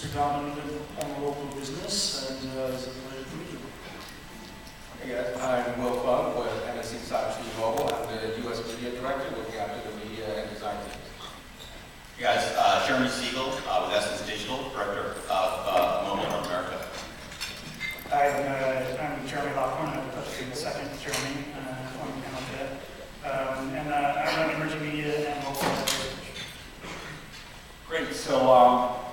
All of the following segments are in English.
predominantly on local business, and is a pleasure to meet you. Hey guys, I'm Phung with MSC Saatchi Mobile. I'm the U.S. Media Director looking after the media and design teams. Hey guys, Sigel with Essence Digital, Director of Mobile North America. I'm Jeremy Lockhorn. I'm touching the second Jeremy on the panel today. And I run emerging media and mobile at Razorfish. Great. So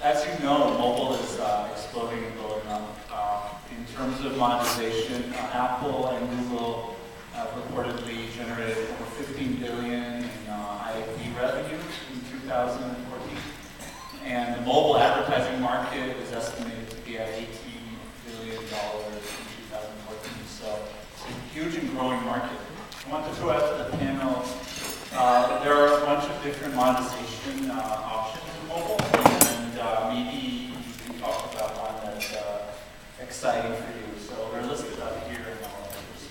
as you know, mobile is exploding and blowing up. In terms of monetization, Apple and Google reportedly generated over 15 billion in IAP revenue in 2014. And the mobile advertising market is estimated to be at $18 billion in 2014. So it's a huge and growing market. I want to throw out to the panel, there are a bunch of different monetization options in mobile, and maybe you can talk about one that's exciting for you. So they're listed up here, and I'll just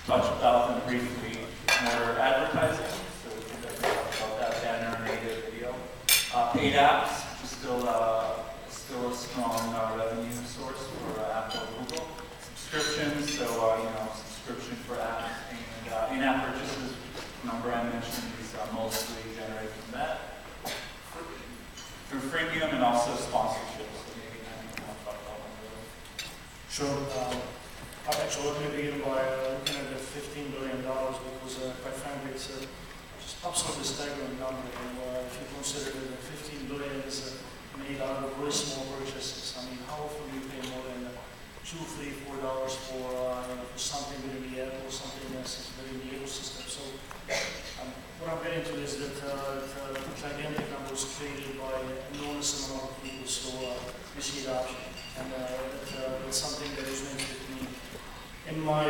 touch about them briefly. More advertising, so we can definitely talk about that, banner, native video. Paid apps, which is still a strong revenue source for Apple and Google. Subscriptions, so subscription for apps, and in-app purchases. Number I mentioned is mostly generated from that. Through fremium and also sponsorships. So maybe I can talk about one of those. Sure. Actually, let me begin by looking at the $15 billion because, quite frankly, it's just absolutely staggering number. If you consider that the $15 billion is made out of very small purchases, I mean, how often do you pay more than $2, $3, $4 for something within the app or something that's within the ecosystem? So, what I'm getting to is that the gigantic number was created by an enormous amount of people, so we see adoption. And that's something that is interesting to me. In my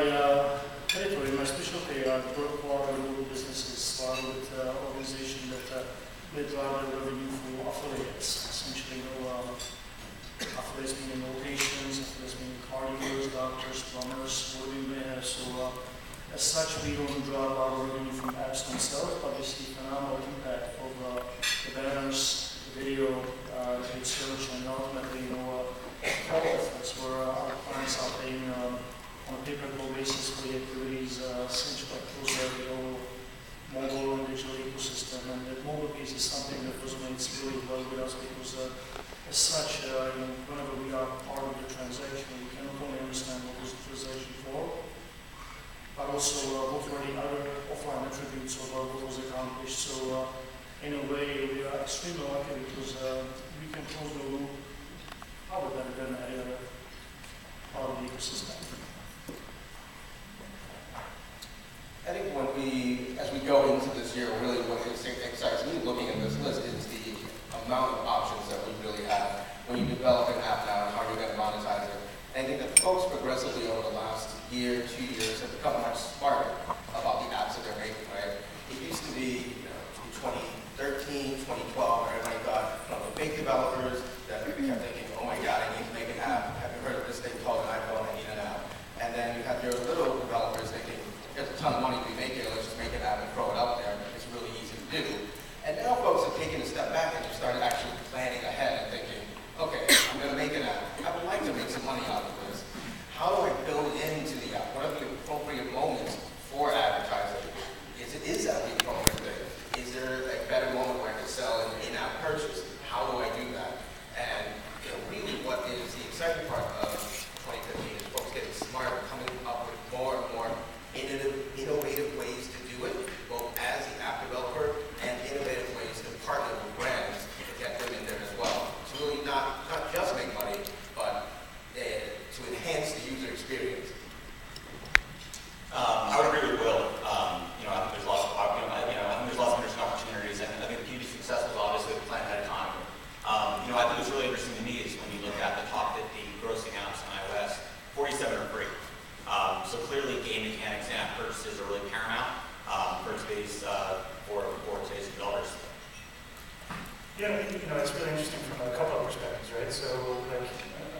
territory, my specialty, I work for local businesses, with organizations that drive their revenue through affiliates. Essentially, affiliates meaning locations, affiliates meaning car dealers, doctors, plumbers, whatever you may have. So, as such, we don't drive our revenue from apps themselves, but we see phenomenal impact of the banners, the video, the search, and ultimately, all efforts where our clients are paying on a pay-per-click basis for the activities, essentially across the whole mobile and digital ecosystem. And the mobile piece is something that resonates really well with us because, as such, whenever we are part of the transaction, we can not only understand what was the transaction for, but also what were the other offline attributes of what was accomplished. So, in a way, we are extremely lucky because we can close the loop probably better than any other part of the ecosystem. I think as we go into this year, really what excites me looking at this list is the amount of options that we really have when you develop an app now and how you're going to monetize it. And I think that folks progressively over the last year, 2 years have become much smarter about the apps that they're making, right? It used to be, 2013, 2012, everybody thought, the big developers that kept thinking, oh my God, I need to make an app. Have you heard of this thing called an iPhone? I need an app. And then you have your little developers thinking, there's a ton of money to be made here, let's just make an app and throw it out there. It's really easy to do. And now folks have taken a step back and have started actually planning ahead and thinking, okay, I'm going to make an app. I would like to make some money out of this. How do I build into the app? What are the appropriate moments for advertising? Is that the appropriate thing? Is there a better moment where I could sell an in-app purchase? How do I do that? And really what is the exciting part of 2015 is folks getting smarter, coming up with more and more innovative ways to do it, both as the app developer and innovative ways to partner with brands to get them in there as well. To really not just make money, but to enhance the user experience. I would agree with Will. I think there's lots of I think there's lots of interesting opportunities, and I think the key to success is obviously the plan ahead of time. I think what's really interesting to me is when you look at the top 50 grossing apps on iOS, 47 are free. So clearly, game mechanics and app purchases are really paramount for today's developers. Yeah, I think it's really interesting from a couple of perspectives, right? So,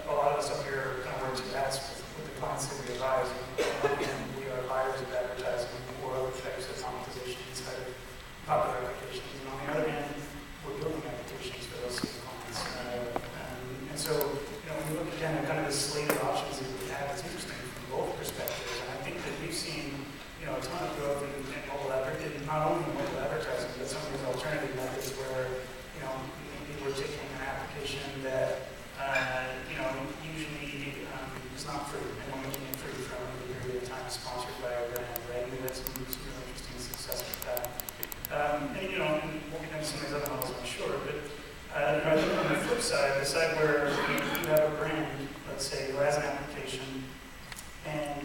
a lot of us up here kind of work to ads with the clients that we advise. And we are buyers of advertising or other types of monetization inside of popular applications. And on the other hand, we're building applications for those same clients. And some of these other models, I'm sure, but I think on the flip side, the side where you have a brand, let's say, who has an application, and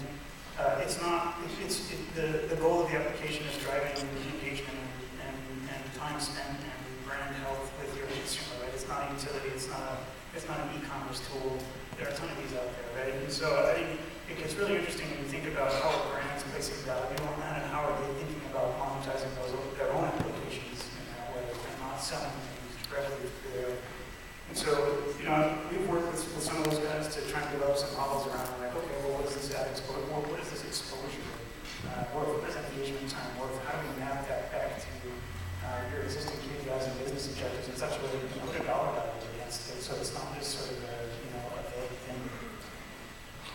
it's not, the goal of the application is driving engagement and time spent and brand health with your consumer, right? It's not a utility, it's not an e-commerce tool. There are a ton of these out there, right? And so I think it gets really interesting when you think about how a brand's placing value on that and how are they thinking about monetizing their own applications in that way and not selling things directly through there. And so, we've worked with some of those guys to try and develop some models around like, okay, well, what is this ad exposure? What is this exposure worth? What is that engagement time worth? How do we map that back to your existing KPIs and business objectives in such a way that you can put a dollar value against it, so it's not just sort of a vague thing.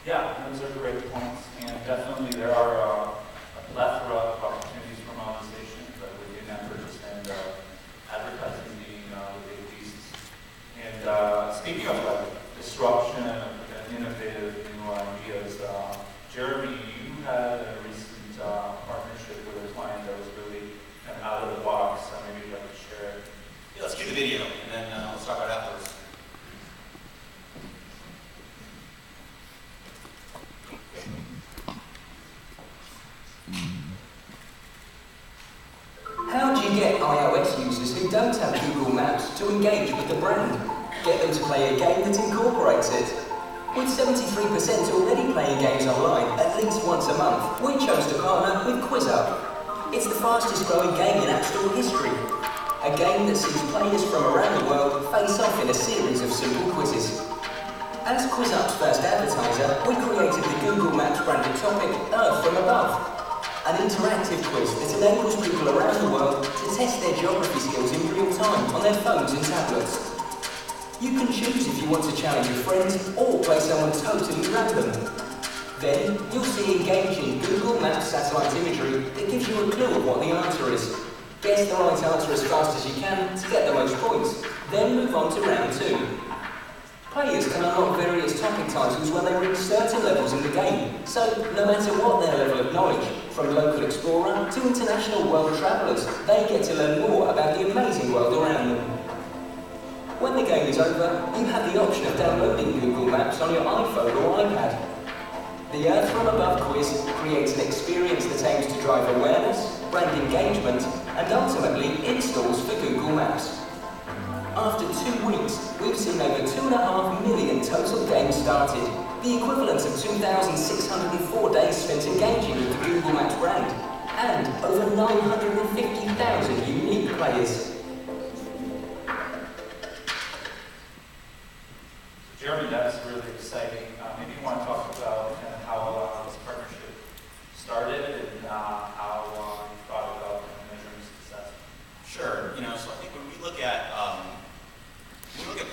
Yeah, those are great points, and definitely there are a plethora of opportunities for monetization, but within that purchase and advertising being the big pieces. And speaking of disruption and innovative new ideas, Jeremy, you had a recent partnership with a client that was really kind of out of the box, so maybe you'd like to share it. Yeah, let's cue the video, and then let's talk about it afterwards. How do you get iOS users who don't have Google Maps to engage with the brand? Get them to play a game that incorporates it. With 73% already playing games online at least once a month, we chose to partner with QuizUp. It's the fastest growing game in App Store history. A game that sees players from around the world face off in a series of simple quizzes. As QuizUp's first advertiser, we created the Google Maps branded topic, Earth from Above. An interactive quiz that enables people around the world to test their geography skills in real time on their phones and tablets. You can choose if you want to challenge your friends or play someone totally random. Then, you'll see engaging Google Maps satellite imagery that gives you a clue of what the answer is. Guess the right answer as fast as you can to get the most points. Then move on to round 2. Players can unlock various topic titles when they reach certain levels in the game, so no matter what their level of knowledge, from local explorer to international world travellers, they get to learn more about the amazing world around them. When the game is over, you have the option of downloading Google Maps on your iPhone or iPad. The Earth from Above quiz creates an experience that aims to drive awareness, brand engagement, and ultimately installs for Google Maps. After 2 weeks, we've seen over 2.5 million total games started, the equivalent of 2,604 days spent engaging with the Google Maps brand, and over 950,000 unique players. Jeremy, that's really exciting. Maybe you want to talk about how this partnership started and how you thought about measuring success. Sure. So I think when we look at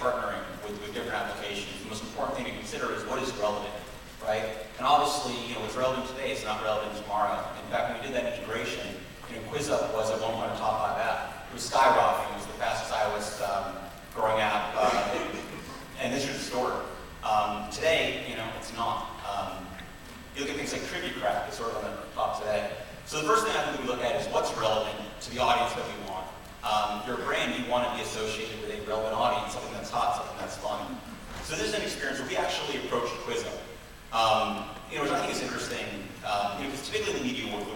partnering with different applications, the most important thing to consider is what is relevant, right? And obviously, what's relevant today is not relevant tomorrow. In fact, when we did that integration, QuizUp was at one point a top 5 app. It was skyrocketing. It was the fastest iOS growing app. And this is the story. Today, it's not. You look at things like Trivia Craft, it's sort of on the top today. So the first thing I think we look at is what's relevant to the audience that we want. If you're a brand, you want to be associated with a relevant audience, something that's hot, something that's fun. So this is an experience where we actually approached QuizUp. Which I think is interesting, because typically in the media world,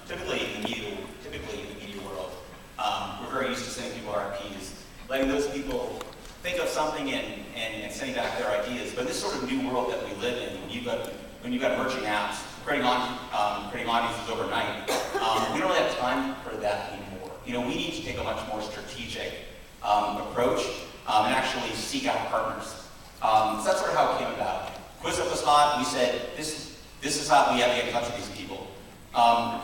typically in the media world, we're very used to sending people RFPs, letting those people think of something and sending back their ideas. But in this sort of new world that we live in, when you've got emerging apps, creating audiences overnight, we don't really have time for that anymore. We need to take a much more strategic approach and actually seek out partners. So that's sort of how it came about. QuizUp was hot. We said, this is how we have to get in touch with these people.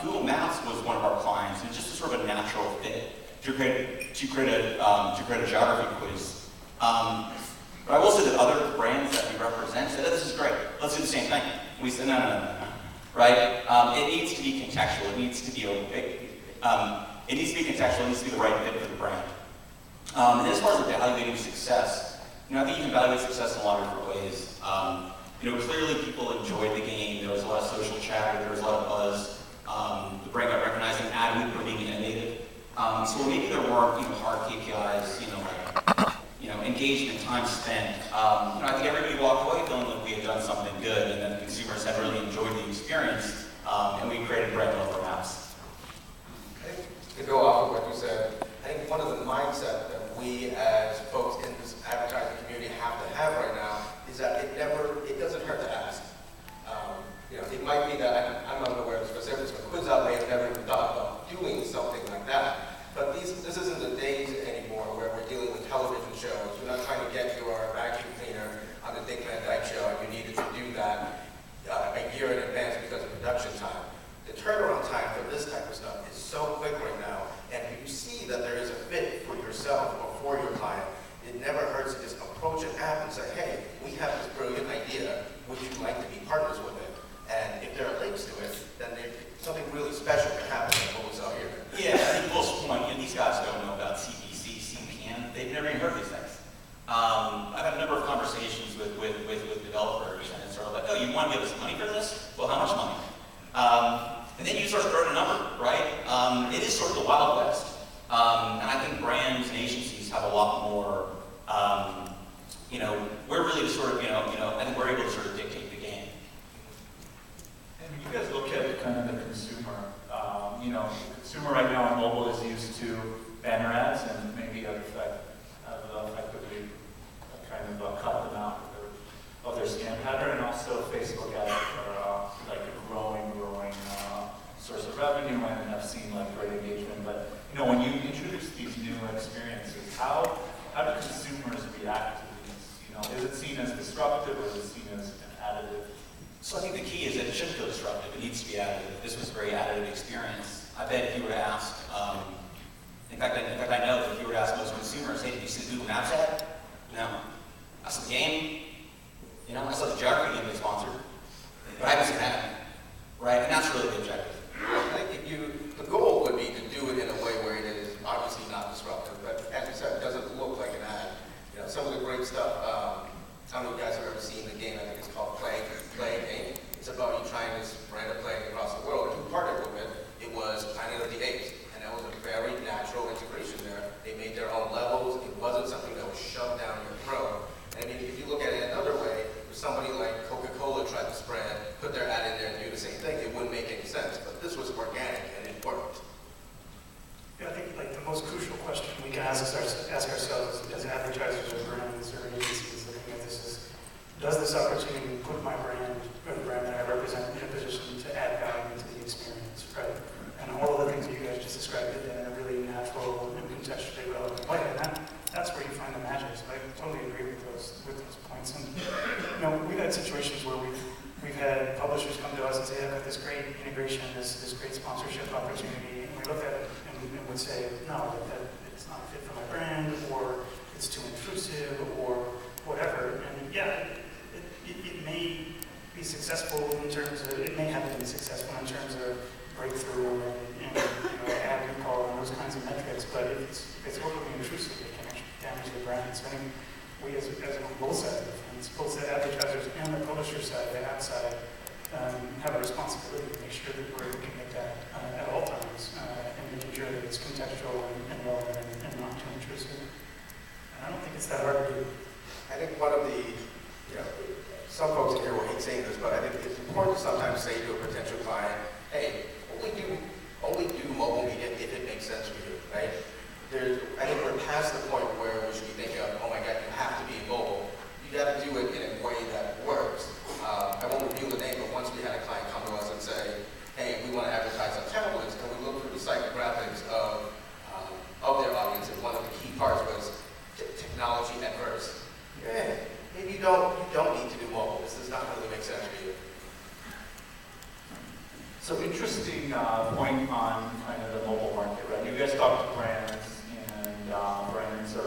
Google Maps was one of our clients, and it's just a sort of a natural fit to create a geography quiz. But I will say that other brands that we represent said, this is great, let's do the same thing. We said, no. Right? It needs to be contextual. It needs to be it needs to be contextual. It needs to be the right fit for the brand. And as far as evaluating success, I think you can evaluate success in a lot of different ways. Clearly people enjoyed the game. There was a lot of social chatter. There was a lot of buzz. The brand got recognized in ad week for being innovative. So maybe there weren't, hard KPIs, engagement, time spent. I think everybody walked away feeling like we had done something good, and that the consumers had really enjoyed the experience, and we created brand local maps. I think to go off of what you said, I think one of the mindset that we as folks in this advertising community have to have right now is that it doesn't hurt to ask. It might be that I'm not aware of specifics, but quiz out may have never even thought about doing something like that. But this isn't the days anymore where we're dealing with television shows. We're not trying to get your vacuum cleaner on the Dick Van Dyke show, and you needed to do that a year in advance because of production time. The turnaround time for this type of stuff is so quick right now, and if you see that there is a fit for yourself or for your client, it never hurts to just approach an app and say, hey, we have this brilliant idea. Would you like to be partners with it? And if there are links to it, then something really special can happen in what we saw here. Yeah, I think most point, these guys don't know about CPC, CPM. They've never even heard these things. I've had a number of conversations with developers, and it's sort of like, oh, you want to give us money for this? Well, how much money? And then you start throwing a number, right? It is sort of the Wild West. And I think brands and agencies have a lot more, we're really sort of, I think we're able to sort of dictate the game. And when you guys look at kind of the consumer, the consumer right now on mobile is used to banner ads, and maybe have effectively kind of cut them out of their scan pattern, and also Facebook ads are like a growing source of revenue, and I've seen like great engagement. But when you introduce these new experiences, how do consumers react to these? Is it seen as disruptive, or is it seen as an additive? So I think the key is that it shouldn't feel disruptive. It needs to be additive. This was a very additive experience. I bet if you were to ask, in fact, I know that if you were to ask most consumers, hey, did you see the Google Maps ad? No. I saw the game. I saw the geography game they sponsored. But I haven't seen that. Right? And that's really the objective. I think the goal would be to do it in a way where it is obviously not disruptive, but as you said, it doesn't look like an ad. Some of the great stuff, I don't know if you guys have ever seen the game, I think it's called Plague Game. It's about you trying to spread a plague across the world. And who partnered with it? It was Planet of the Apes, and that was a very natural integration there. They made their own levels. It wasn't something that was shoved down your throat. And I mean, if you look at it another way, if somebody like Coca-Cola tried to put their ad in there and do the same thing, it wouldn't make any sense. But this was organic, and it worked. Yeah, I think like the most crucial question we can ask ourselves as advertisers or brands or agencies looking at this is, does this opportunity put my brand or the brand that I represent in a position to add value to the experience, right? And all of the things that you guys just described it in a really natural and contextually relevant way. And that's where you find the magic. So I totally agree with those points. And we've had situations where we've had publishers come to us and say, I've got this great integration, this great sponsorship opportunity, and we look at it and would say, no, that it's not fit for my brand, or it's too intrusive, or whatever. And yeah, it may be successful in terms of, it may have been successful in terms of breakthrough and ad recall and those kinds of metrics, but if it's overly intrusive, it can actually damage the brand. So I think we as both sides of the fence, both the advertisers and the publisher side, the app side, have a responsibility to make sure that we're looking at that at all times and making sure that it's contextual and relevant and not too intrusive. And I don't think it's that hard to do. I think one of the, some folks here will hate saying this, but I think it's important to sometimes say to a potential client, hey, only do mobile media if it makes sense for you, right? I think we're past the point where we should be thinking of, oh my God, you have to be mobile. You got to do it in a way that works. I won't reveal the name, but once we had a client come to us and say, hey, we want to advertise on tablets, and we looked through the psychographics of their audience, and one of the key parts was technology adverse. Yeah, maybe you don't need to do mobile. This does not really make sense for you. So interesting point on kind of the mobile market, right? You guys talk to brands, and brands are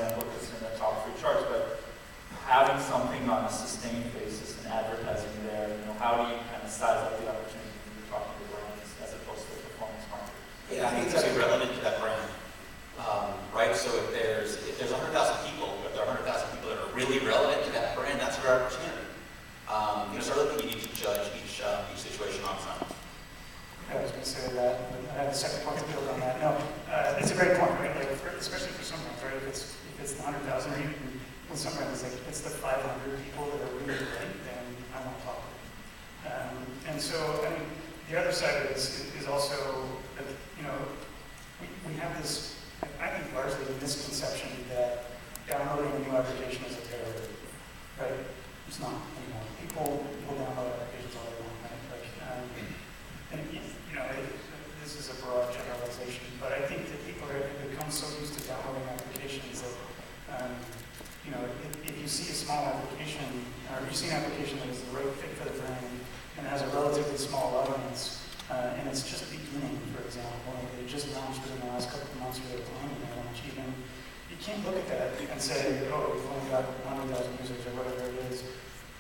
and put this in the top 3 charts, but having something on a sustained basis and advertising there, how do you kind of size up the opportunity when you're talking to brands as opposed to the performance market? Yeah, I think it's actually relevant to that brand, right? So if there's 100,000 people, if there are 100,000 people that are really relevant to that brand, that's your opportunity. So I really think you need to judge each situation on its own. I was going to say that, but I have a second point to build on that. No, it's a great point, right? Like, especially for some brands, right? If it's the 100,000, or even with some brands, like it's the 500 people that are really great, then I want to talk to them. And so, I mean, the other side of this is also that, we have this, I think, largely a misconception that downloading a new application is a terror, right? It's not anymore. People will download applications all day long, right? Like, this is a broad generalization, but I think that people have become so used to downloading applications that, if you see a small application, or you see an application that is the right fit for the brand and has a relatively small audience, and it's just beginning, for example, and they just launched within the last couple of months of their time, and they launch even, you can't look at that and say, oh, we've only got 100,000 users or whatever it is.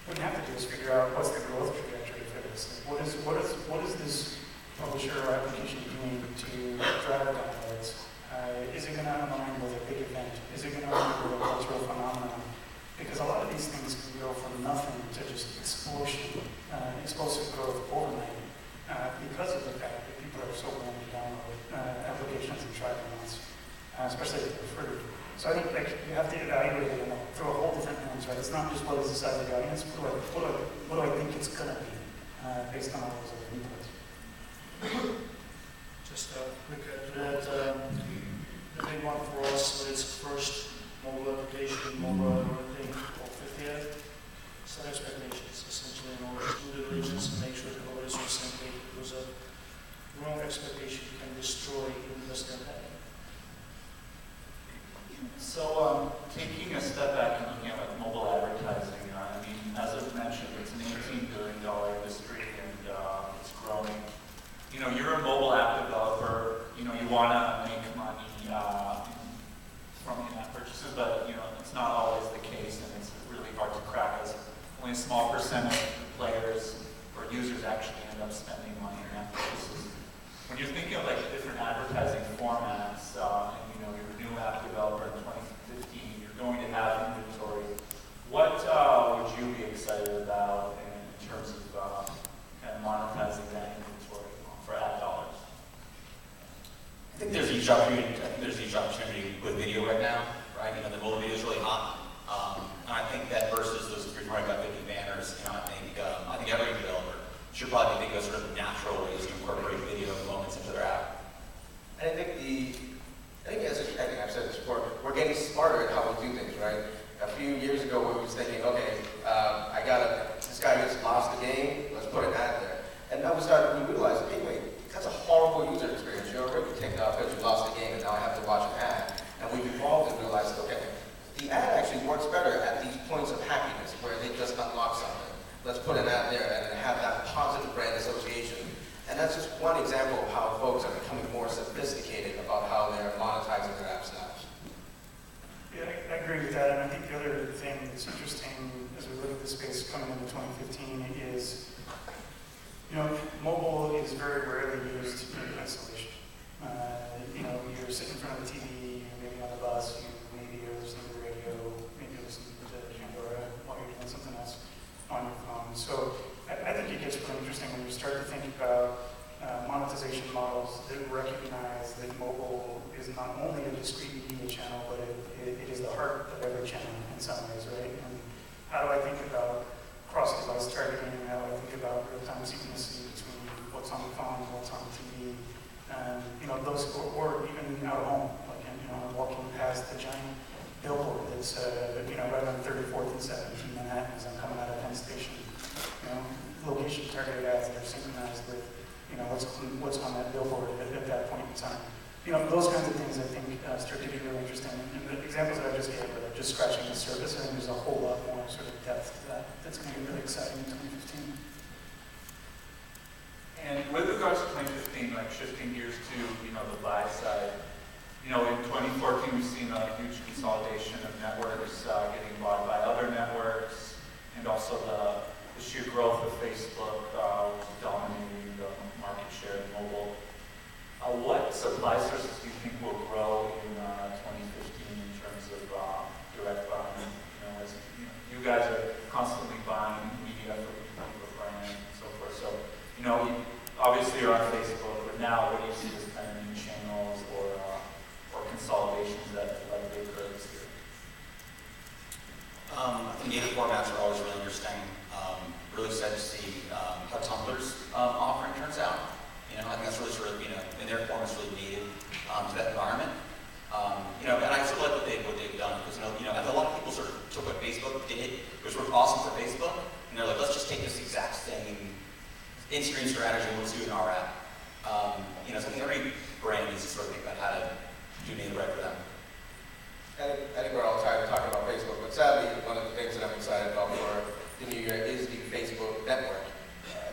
What you have to do is figure out what's the growth trajectory for this. What is this publisher or application doing to drive downloads? Is it going to align with a big event? Is it going to align with a cultural phenomenon? Because a lot of these things can go from nothing to just explosive growth overnight because of the fact that people are so willing to download applications and try them once, especially if they're free. So I think you have to evaluate it through a whole different lens, right? It's not just what is the size of the audience, what do I think it's going to be based on all those other inputs. Just a quick add to that. The big one for us is first mobile application, mobile thing, or 50th. Set expectations, essentially, in order to do due diligence and make sure that everybody's on the same page, because a wrong expectation can destroy even just that habit. So, taking a step back and looking at mobile advertising, as I've mentioned, it's an $18 billion industry and it's growing. You're a mobile app developer, you want to make money from in-app purchases, but it's not always the case, and it's really hard to crack as only a small percentage of players or users actually end up spending money in app purchases. When you're thinking of different advertising formats, and you're a new app developer in 2015, you're going to have inventory. What would you be excited about in terms of kind of monetizing that inventory for ad dollars? I think there's a huge opportunity. With video right now, right? The mobile video is really hot, and I think that versus those if you're talking about 50 banners, I think every developer should probably think of sort of natural ways to incorporate video moments into their app. And I think I've said this before, we're getting smarter at how we do things, right? A few years ago, we were thinking, okay, this guy just lost the game, let's put an ad there. And now we realized, hey, wait, that's a horrible user experience. You're already ticked off because you lost the game and now I have to watch an ad. And we've evolved and realized, okay, the ad actually works better at these points of happiness where they just unlock something. Let's put an ad there and have that positive brand association. And that's just one example of how folks are becoming more sophisticated about how they're monetizing their apps now. Yeah, I agree with that, and I think the other thing that's interesting as we look at the space coming into 2015 is, mobile is very rarely used in isolation. You're sitting in front of the TV, maybe on the bus, maybe you're listening to the radio, maybe you're listening to Pandora while you're doing something else on your phone. So I think it gets pretty interesting when you start to think about monetization models that recognize that mobile is not only a discrete media channel, but it is the heart of every channel in some ways, right? And how do I think about cross-device targeting, and how do I think about real-time synchronicity between what's on the phone and what's on the TV? Those, or even out of home, like I'm walking past the giant billboard that's right on 34th and 7th in Manhattan as I'm coming out of Penn Station. Location targeted ads that are synchronized with what's on that billboard at that point in time. Those kinds of things I think start to be really interesting. And the examples that I just gave are just scratching the surface. I think there's a whole lot more sort of depth to that that's going to be really exciting in 2015. And with regards to 2015, shifting gears to the buy side, You know, in 2014, we've seen a huge consolidation of networks getting bought by other networks, and also the sheer growth of Facebook, which is dominating the market share in mobile. What supply sources do you think will grow in 2015 in terms of direct buying? You know, as you guys are constantly buying media for people, for brands, and so forth. So, you know, obviously you're on Facebook, but now what do you see as kind of new channels or consolidations that likely occur this year? I think data formats are always really interesting. Really excited to see how Tumblr's offering turns out. You know, I think that's really sort of, you know, in their form, it's really native to that environment. You know, and I sort of like what they've done because, you know, a lot of people sort of took what Facebook did, which was awesome for Facebook, and they're like, let's just take this exact same in-screen strategy and let's do it in our app. You know, so I think every brand needs to sort of think about how to do native right for them. I think we're all tired of talking about Facebook, but sadly, one of the things that I'm excited about for the new year is the Facebook network.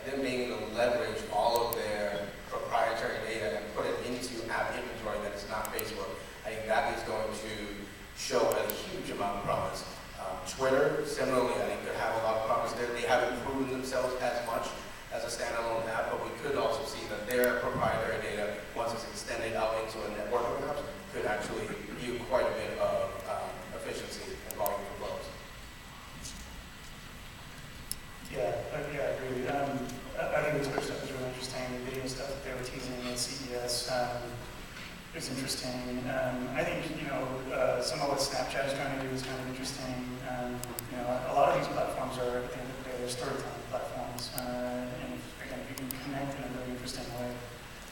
Them being able to leverage all of their proprietary data and put it into app inventory that is not Facebook. I think that is going to show a huge amount of promise. Twitter, similarly, I think they have a lot of promise there. They haven't proven themselves as much as a standalone app, but we could also see that their proprietary data, once it's extended out into a network of apps, could actually yield quite a bit of efficiency and volume for flows. Yeah, I agree. I think the Twitter stuff is really interesting. The video stuff that they were teasing at CES is interesting. I think, you know, some of what Snapchat is trying to do is kind of interesting. You know, a lot of these platforms are, at the end of the day, they're storytelling platforms. And again, if you can connect in a really interesting way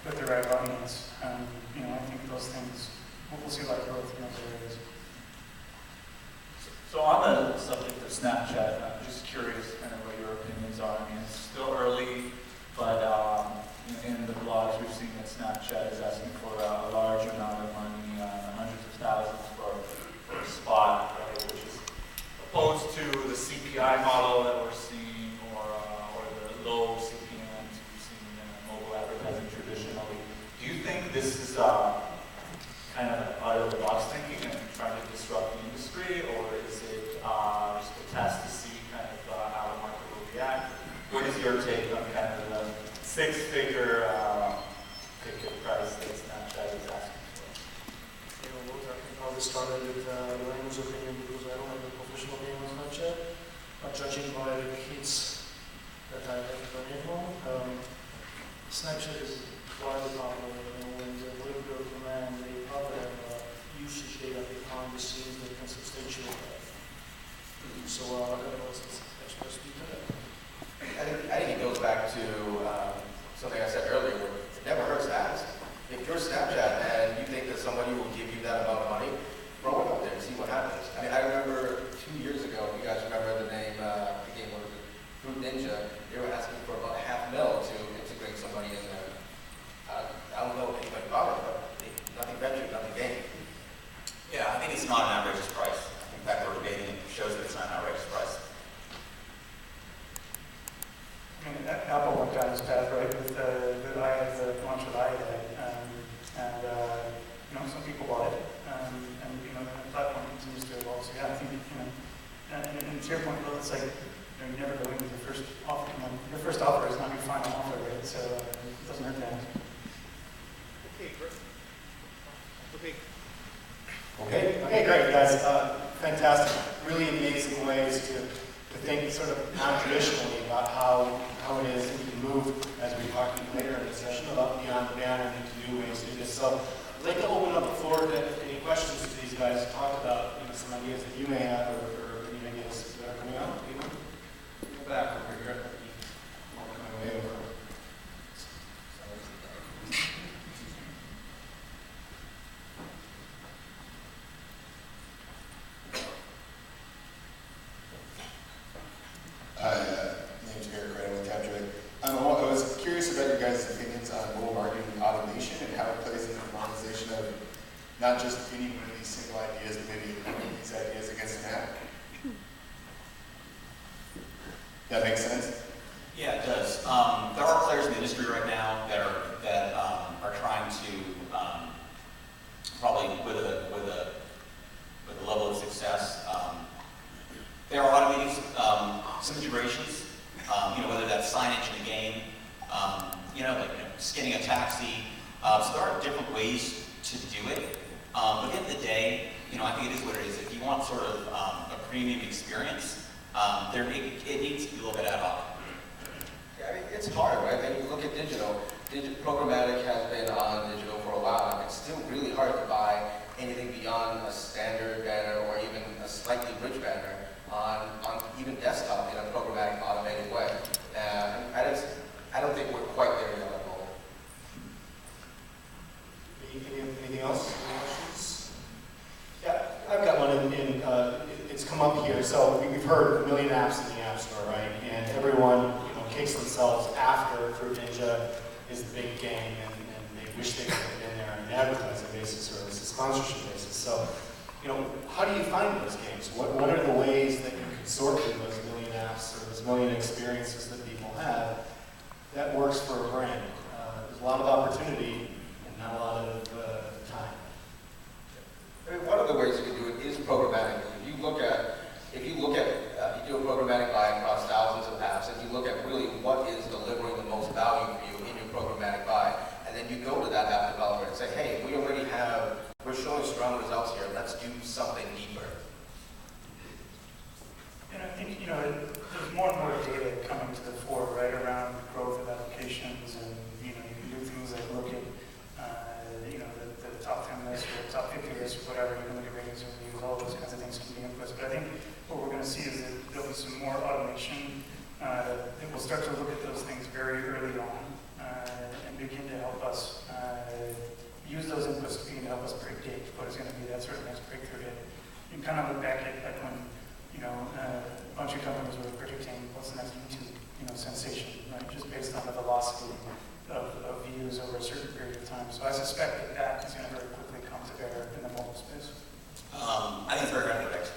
with the right audience, you know, I think those things, we'll see a lot of growth in those areas. So on the subject of Snapchat, I'm just curious kind of what your opinions are. I mean, it's still early, but in the blogs we've seen that Snapchat is asking for a large amount of money, hundreds of thousands for a spot, right, which is opposed to the CPI model that we're seeing or the low CPMs we've seen in mobile advertising traditionally. Do you think this is kind of out of the box thinking and trying to disrupt the industry, or is it just a test to see kind of how the market will react? What is your take on kind of the six-figure ticket price that Snapchat is asking for? You know, I think how this started with Lorraine's opinion, because I don't have a professional opinion on Snapchat, but judging by the hits that I have done at home, Snapchat is widely popular. You know, when the little girl command, they probably have usage data behind the scenes that can substantiate that. So I don't know if it's extra speak to that. I think it goes back to something I said earlier, where it never hurts to ask. If you're Snapchat and you think that somebody will give you that amount of money, throw it up there and see what happens. I mean, I remember 2 years ago, if you guys remember the name, the game, what was it, Fruit Ninja, they were asking for about $500,000 to integrate somebody in there. I don't know if anybody bought it, but nothing ventured, nothing gained. Yeah, I think it's not an outrageous price. In fact, we're debating it shows that it's not an outrageous price. I mean, Apple went down this path, right, with the launch of iPad, and you know, some people bought it, and you know, the platform continues to evolve. So yeah, I think, you know, and to your point, Bill, it's like, you know, you never go into the first offer. You know, your first offer is not your final offer, right? So it doesn't hurt to ask. Okay, great, guys. Fantastic. Really amazing ways to think sort of non-traditionally about how it is that we can move, as we talk later in the session, about beyond the banner and into new ways to do this. So I'd like to open up the floor to any questions that these guys talk about, you know, some ideas that you may have or any ideas that are coming up. Anyone? Go back over here. Way over. I was curious about your guys' opinions on mobile marketing automation and how it plays into the monetization of not just any one of these single ideas, but maybe these ideas against an app. That makes sense? Yeah, it does. There are players in the industry right now that are trying to probably some integrations, whether that's signage in the game, like scanning a taxi. So there are different ways to do it. But at the end of the day, I think it is what it is. If you want sort of a premium experience, it needs to be a little bit ad hoc. Yeah, I mean, it's hard, right? And you look at digital. Programmatic has been on digital for a while, and it's still really hard to buy anything beyond a standard banner or even a slightly rich banner on even desktop in a programmatic automated way. I don't think we're quite there yet on mobile. Anything else? Any questions? Yeah, I've got one it's come up here. So we've heard 1 million apps in the App Store, right? And everyone, kicks themselves after Fruit Ninja is the big game, and they wish they could have been there on an advertising basis or a sponsorship basis. So, how do you find those games? What are the ways that you can sort through those 1 million apps or those 1 million experiences that people have that works for a brand? There's a lot of opportunity and not a lot of time. I mean, one of the ways you can do it is programmatic. If you do a programmatic buy across thousands of apps, and you look at really what is delivering the most value for you in your programmatic buy, and then you go to that app developer and say, hey, we're showing strong results here, let's do something deeper. And I think, there's more and more data coming to the fore, right, around growth of applications, and, you can do things like look at, the top 10 list or the top 50 list or whatever, you can look at ratings and reviews, all those kinds of things can be inputs. But I think what we're going to see is that there'll be some more automation, that will start to look at those things very early on, and begin to help us, use those inputs to begin to help us predict what is going to be that sort of next breakthrough hit. You can kind of look back at when, a bunch of companies were predicting what's the next YouTube, sensation, right? Just based on the velocity of views over a certain period of time. So I suspect that is going to very quickly come to bear in the mobile space. I think it's very relevant.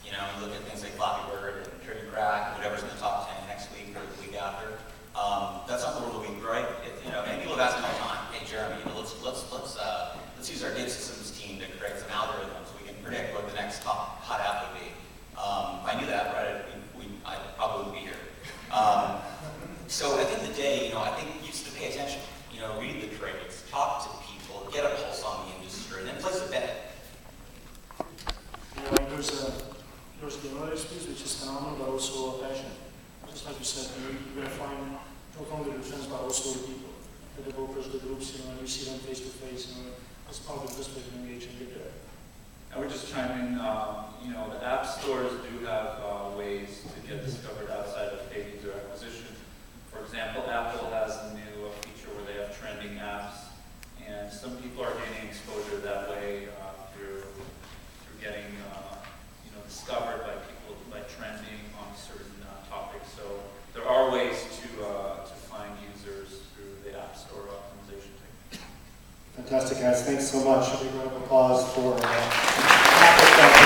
You look at things like Flappy Bird and Tricky Crack, whatever's in the top 10 next week or the week after. That's not the rule of the week, right? And people have asked me all the time, hey Jeremy, let's use our data systems team to create some algorithms so we can predict what the next top hot app would be. If I knew that, right, I probably wouldn't be here. So at the end of the day, I think you just have to pay attention. Read the trades, talk to people, get a pulse on the industry, and then place a bet. There's the owner experience, which is phenomenal, but also a passion. Just like you said, you're going to find not only the friends, but also the people, the developers, the groups, and you see them face to face, that's probably the best way to engage and get there. I would just chime in, the app stores do have ways to get discovered outside of paid user acquisition. For example, Apple has a new feature where they have trending apps, and some people are gaining exposure that way through getting discovered by people by trending on certain topics. So there are ways to find users through the App Store optimization technique. Fantastic, guys. Thanks so much. A big round of applause for Apple.